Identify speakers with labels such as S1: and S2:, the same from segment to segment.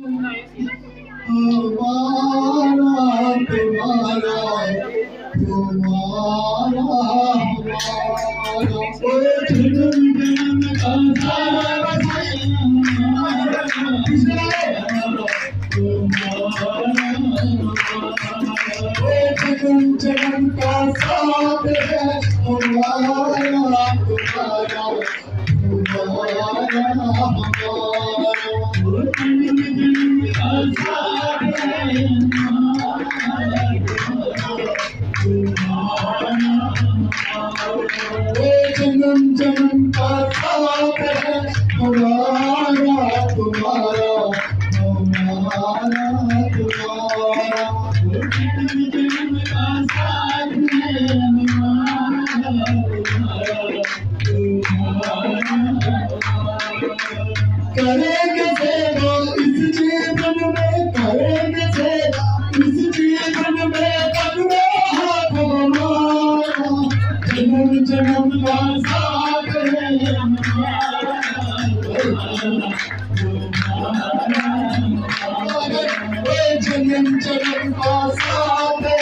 S1: हमारा तुम्हारा तुम्हारा हमारा जन्म जन्म का साथ जन्म जन्म का साथ है हमारा तुम्हारा तुम्हारा जन्म जन्म का साथ है हमारा तुम्हारा हमारा तुम्हारा जन्म जन्म का साथ है हमारा तुम्हारा करेंगे सेवा इस जीवन में करेंगे सेवा इस जीवन में पकड़ो हाथ हमारा जन्म जन्म का साथ है हमारा जन्म जन्म का साथ है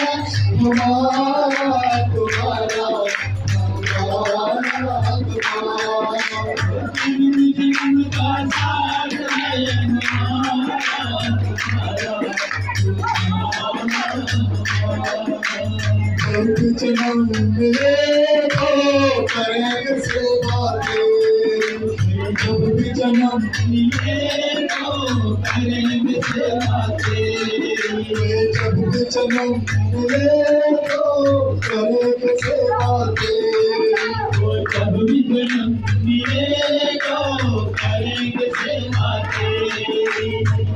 S1: हमारा तुम्हारा जन्म मिले तो करेंगे सेवा जब भी जन्म मिले तो करेंगे सेवा जब भी जन्म मिले तो करेंगे सेवा जब भी जन्म मिले तो करेंगे सेवा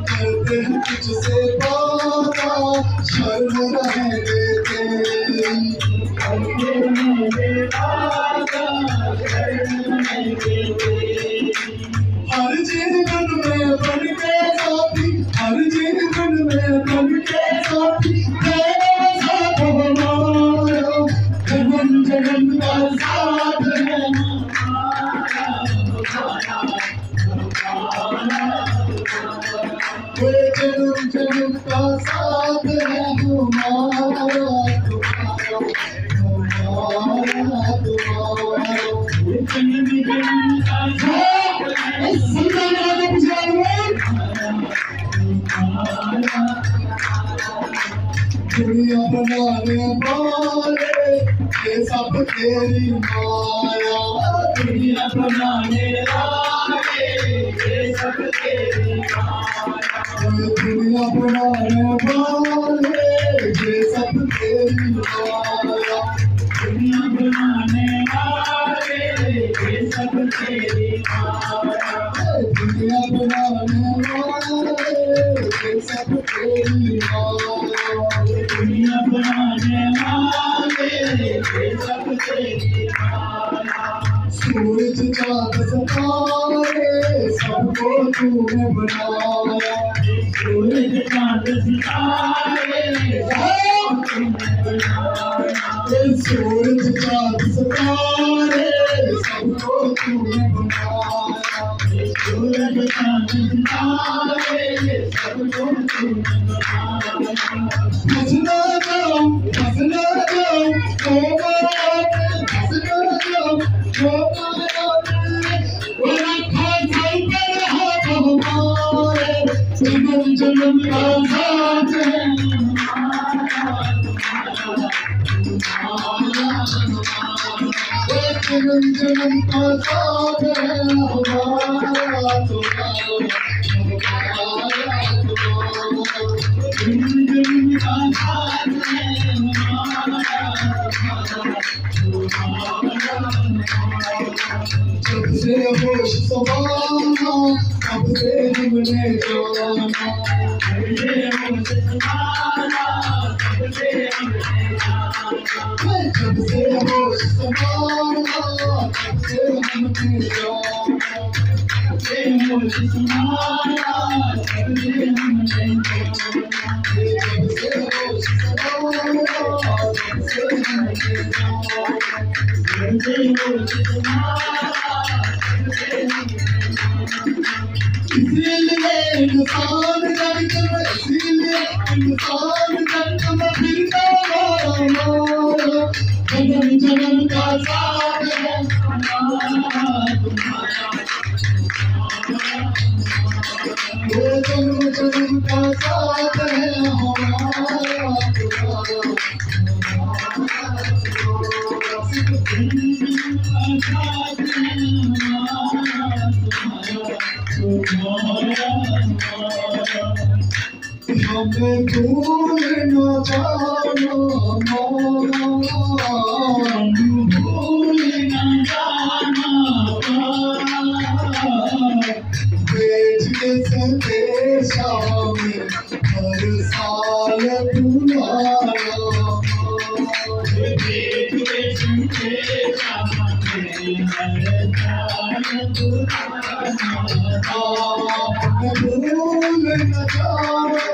S1: करते हैं तुझसे बाबा शर्म रहने देते हर जीवन में बन के साथी हर जीवन में बन के साथी तेरा साथ हमारा जन्म जन्म का साथ है जन्म जन्म का साथ है हमारा दुनिया बनाने वाले ये सब तेरी माया दुनिया बनाने वाले ये सब तेरी माया दुनिया बनाने वाले ये सब तेरी माया दुनिया बनाने वाले ये सब तेरी माया दुनिया बनाने वाले ये सब तेरी माया दुनिया बनाने वाले ये सब तेरी माया सूरज चाँद सितारे सबको तूने बनाया सूरज चाँद सितारे सूरज चाँद सितारे सबको तूने बनाया सूरज चाँद सितारे सबको तूने बनाया हंसना जाओ हंसना जाओ हंसना जाओ जन्म जन्म का साथ है जन्म जन्म का साथ है हमारा जब से होश संभाला तब से हमने जाना जब से होश संभाला तब से हमने जाना जब से होश संभाला तब से हमने जाना जब से होश संभाला तब से हमने जाना जब से होश संभाला इसलिए इंसान इसीलिए इंसान जन्म फिरता हमारा, जन्म जन्म का साथ है वो जन्म जन्म का साथ है हमारा। हमें भूल न जाना भूल न जाना, भेज के संदेशा में हर साल बुलाना, भेज के संदेशा में हर साल बुलाना। भूल न जाना